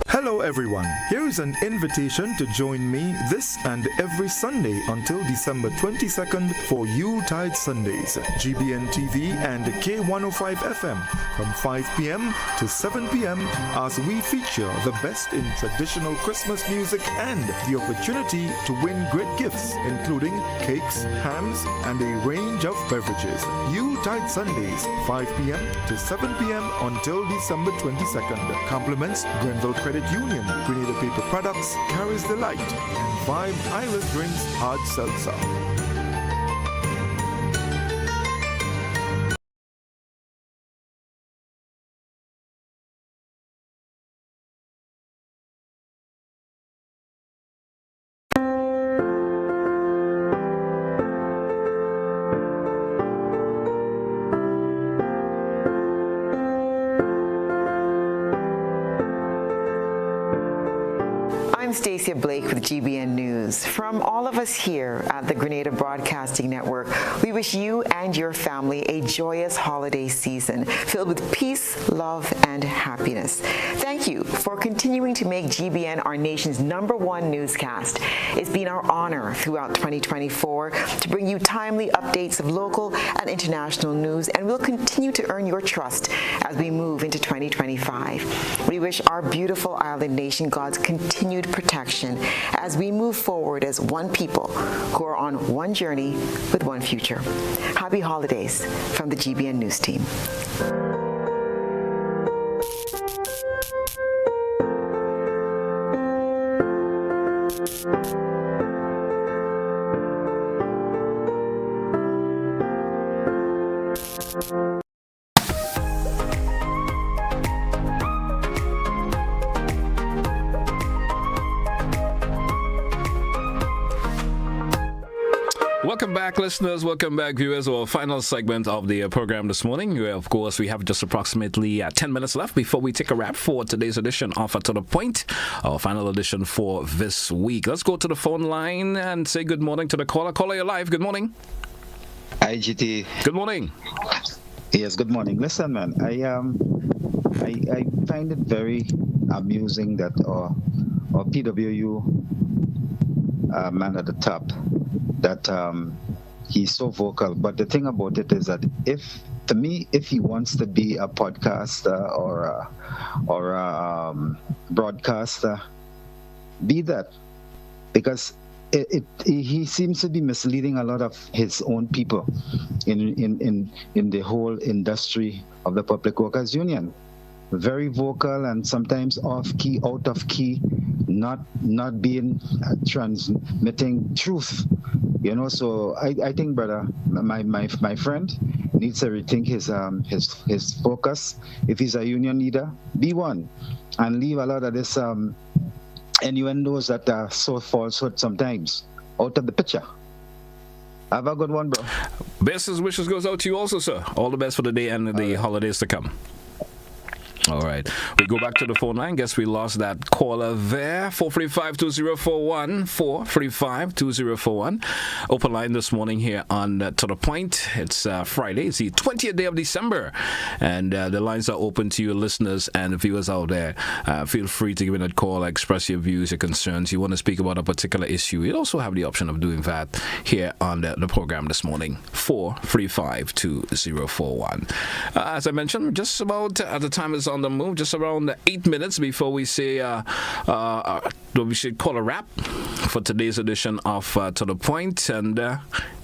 Hello everyone, here is an invitation to join me this and every Sunday until December 22nd for Yuletide Sundays, GBN TV and K105 FM from 5 p.m. to 7 p.m. as we feature the best in traditional Christmas music and the opportunity to win great gifts including cakes, hams and a range of beverages. Yuletide Sundays, 5 p.m. to 7 p.m. until December 22nd. Compliments Grenville Credit Union, Grenada Paper Products, Carries the Light, and Vibe Iris Drinks Hard Seltzer. I'm Stacia Blake with GBN News. From all of us here at the Grenada Broadcasting Network, we wish you and your family a joyous holiday season filled with peace, love, and happiness. Thank you for continuing to make GBN our nation's #1 newscast. It's been our honor throughout 2024 to bring you timely updates of local and international news, and we'll continue to earn your trust as we move into 2025. We wish our beautiful island nation God's continued protection as we move forward as one people who are on one journey with one future. Happy holidays from the GBN News team. Welcome back, listeners. Welcome back, viewers. Our final segment of the program this morning. Of course, we have just approximately 10 minutes left before we take a wrap for today's edition of To The Point, our final edition for this week. Let's go to the phone line and say good morning to the caller. Caller, you're live. Good morning. Hi, GT. Good morning. Yes, good morning. Listen, man, I find it very amusing that our PWU man at the top, that he's so vocal. But the thing about it is that if he wants to be a podcaster or a broadcaster, be that, because he seems to be misleading a lot of his own people in the whole industry of the Public Workers Union. Very vocal and sometimes off key, out of key, not being transmitting truth. You know, so I think, brother, my friend needs to rethink his focus. If he's a union leader, be one, and leave a lot of this innuendos that are so falsehood sometimes out of the picture. Have a good one, bro. Best wishes goes out to you also, sir. All the best for the day and the holidays to come. All right. We go back to the phone line. Guess we lost that caller there. 435-2041. 435-2041. Open line this morning here on To The Point. It's Friday. It's the 20th day of December. And the lines are open to you listeners and viewers out there. Feel free to give in a call, express your views, your concerns. You want to speak about a particular issue. You also have the option of doing that here on the program this morning. 435-2041. As I mentioned, just about at the time is on the move, just around 8 minutes before we say we should call a wrap for today's edition of To The Point, and the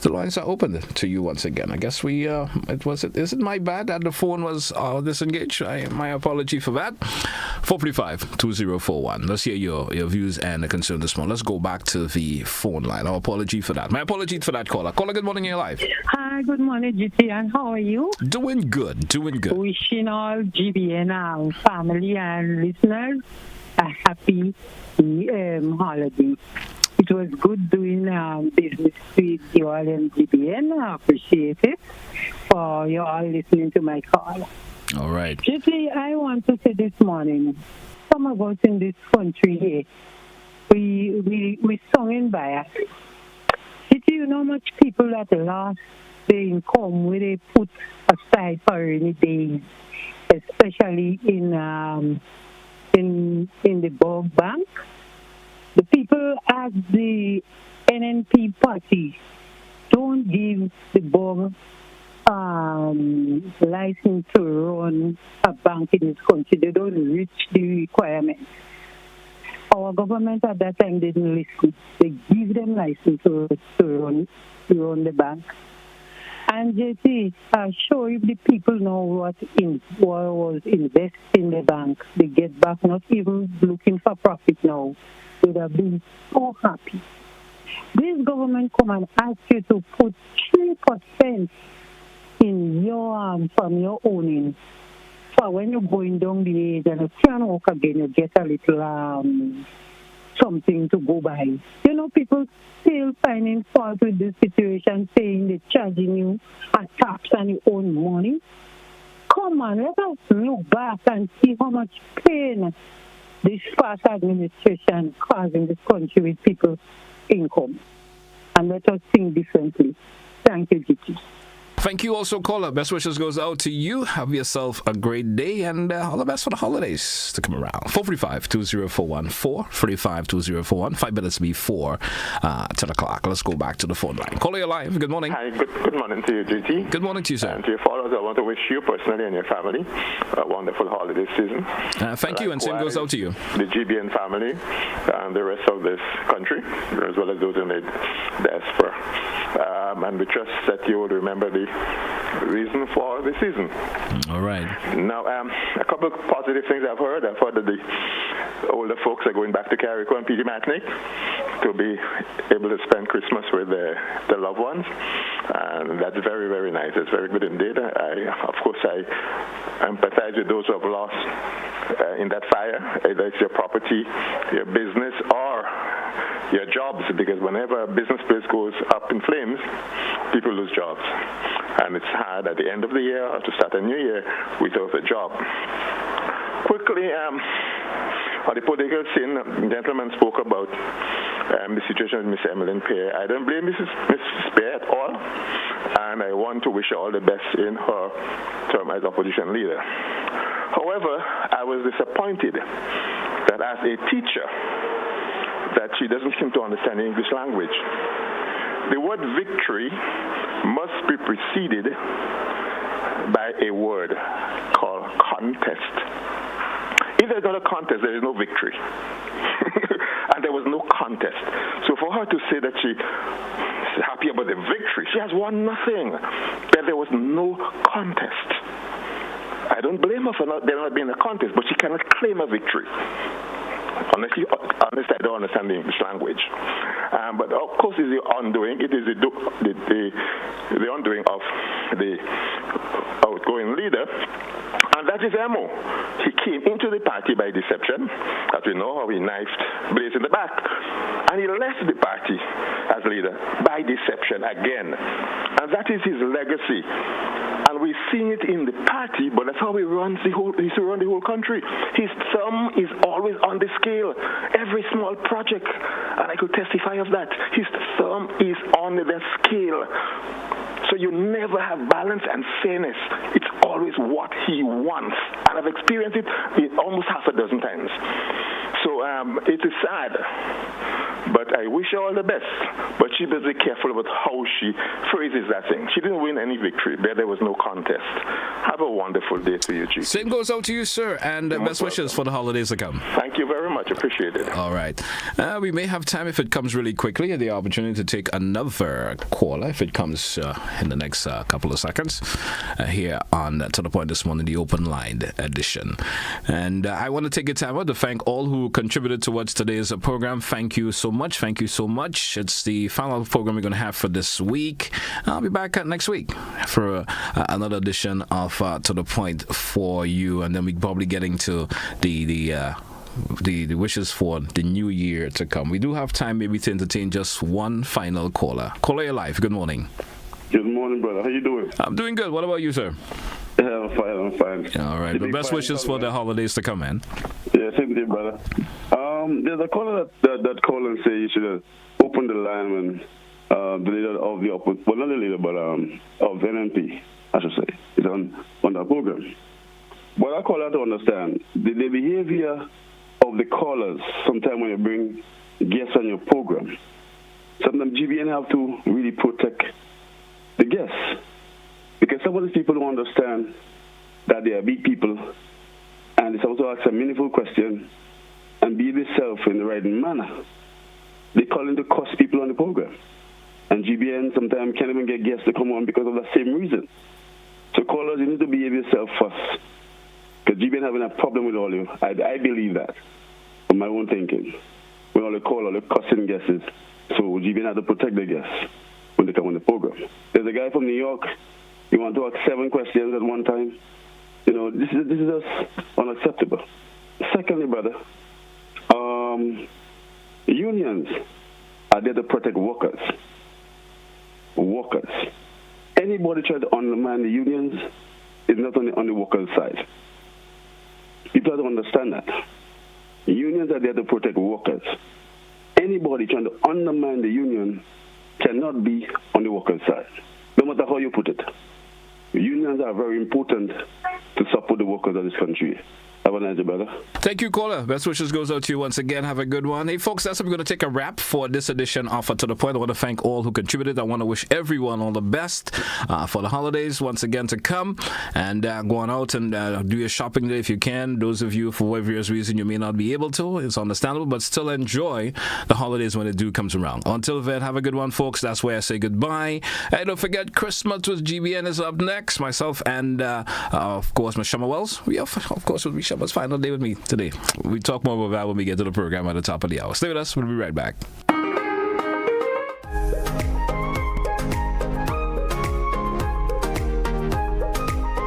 lines are open to you once again. I guess is it my bad that the phone was disengaged? My apology for that. 435-2041. Let's hear your views and concern this morning. Let's go back to the phone line. Our apology for that. My apology for that caller. Caller, good morning, you're live. Hi, good morning, GT, and how are you? Doing good. Wishing all GBN family and listeners a happy holiday. It was good doing business with you all in GBN. I appreciate it for you all listening to my call. All right. GT, I want to say this morning, some of us in this country here, we sung in bias. GT, you know much people that lost their income where they put aside for rainy days, especially in the Borg Bank. The people at the NNP party don't give the Borg license to run a bank in this country. They don't reach the requirements. Our government at that time didn't listen. They give them license to run the bank. And JT, I'm sure if the people know what was invested in the bank, they get back, not even looking for profit now, they would have been so happy. This government come and ask you to put 3% in your from your owning. For when you're going down the age and you can't walk again, you get a little something to go by. You know, people still finding fault with this situation, saying they're charging you a tax on your own money. Come on, let us look back and see how much pain this past administration causing this country with people's income. And let us think differently. Thank you, Gigi. Thank you also, caller. Best wishes goes out to you. Have yourself a great day, and all the best for the holidays to come around. 435-2041. 435-2041. 5 minutes before 10 o'clock. Let's go back to the phone line. Caller, you're live. Good morning. Hi, good morning to you, GT. Good morning to you, sir. And to your followers, I want to wish you personally and your family a wonderful holiday season. Thank you, and same goes out to you. The GBN family and the rest of this country, as well as those in the diaspora. And we trust that you will remember the reason for the season. All right. Now, a couple of positive things I've heard. I've heard that the older folks are going back to Carrico and PD Matnick to be able to spend Christmas with their loved ones. And that's very, very nice. It's very good indeed. Of course, I empathize with those who have lost in that fire, either it's your property, your business, or your jobs, because whenever a business place goes up in flames, people lose jobs. And it's hard at the end of the year or to start a new year without a job. Quickly, on the political scene, the gentleman spoke about the situation with Miss Emmeline Pear. I don't blame Mrs. Pear at all, and I want to wish her all the best in her term as opposition leader. However, I was disappointed that as a teacher, that she doesn't seem to understand the English language. The word victory must be preceded by a word called contest. If there's not a contest, there is no victory. And there was no contest. So for her to say that she's happy about the victory, she has won nothing. But there was no contest. I don't blame her for there not being a contest, but she cannot claim a victory. Honestly, I don't understand the English language. But of course, it's the undoing. It is the undoing of the outgoing leader. And that is MO. He came into the party by deception, as we know how he knifed Blaze in the back. And he left the party as leader by deception again. And that is his legacy. And we've seen it in the party, but that's how he runs the whole country. His thumb is always on the scale. Every small project, and I could testify of that, his thumb is on the scale. So you never have balance and fairness. It's always what he wants. And I've experienced it almost half a dozen times. So it is sad But I wish her all the best. But she better be careful about how she phrases that thing. She didn't win any victory. There was no contest. Have a wonderful day to you, Chief. Same goes out to you, sir, and best wishes for the holidays to come. Thank you very much. Appreciate it. All right. We may have time, if it comes really quickly, the opportunity to take another caller if it comes in the next couple of seconds here on To The Point this morning, the open line edition. And I want to take a time out to thank all who contributed towards today's program. Thank you so much. Thank you so much. It's the final program we're going to have for this week. I'll be back next week for another edition of To The Point for you, and then we're probably getting to the wishes for the new year to come. We do have time maybe to entertain just one final caller. Caller, your life. Good morning. Good morning, brother. How you doing? I'm doing good. What about you, sir? Yeah, I'm fine. All right. The best wishes for the holidays to come, man. Yeah, same thing, brother. There's a caller that called and say you should open the line when the leader of the opposition, well, not the leader, but of the NNP, I should say, is on that program. But I call out to understand the behavior of the callers sometimes when you bring guests on your program. Sometimes GBN have to really protect the guests, because some of these people don't understand that they are big people, and it's also ask a meaningful question and be themselves in the right manner. They call in to cost people on the program, and GBN sometimes can't even get guests to come on because of that same reason. So callers, you need to behave yourself first, because GBN having a problem with all you. I believe that from my own thinking. When all the call, all the cussing guests, so GBN have to protect the guests when they come on the program. There's a guy from New York. You want to ask 7 questions at one time. You know, this is just unacceptable. Secondly, brother, unions are there to protect workers. Workers. Anybody try to undermine the unions is not on the workers' side. People have to understand that. Unions are there to protect workers. Anybody trying to undermine the union cannot be on the workers' side, no matter how you put it. Unions are very important to support the workers of this country. Have a nice day, brother. Thank you, caller. Best wishes goes out to you once again. Have a good one. Hey, folks, that's how we're going to take a wrap for this edition of To The Point. I want to thank all who contributed. I want to wish everyone all the best for the holidays once again to come. And go on out and do your shopping day if you can. Those of you, for whatever reason, you may not be able to. It's understandable, but still enjoy the holidays when it do comes around. Until then, have a good one, folks. That's where I say goodbye. And don't forget, Christmas with GBN is up next. Myself and, of course, Ms. Shama Wells. We, of course, will be Shama's final day with me today. We talk more about that when we get to the program at the top of the hour. Stay with us. We'll be right back.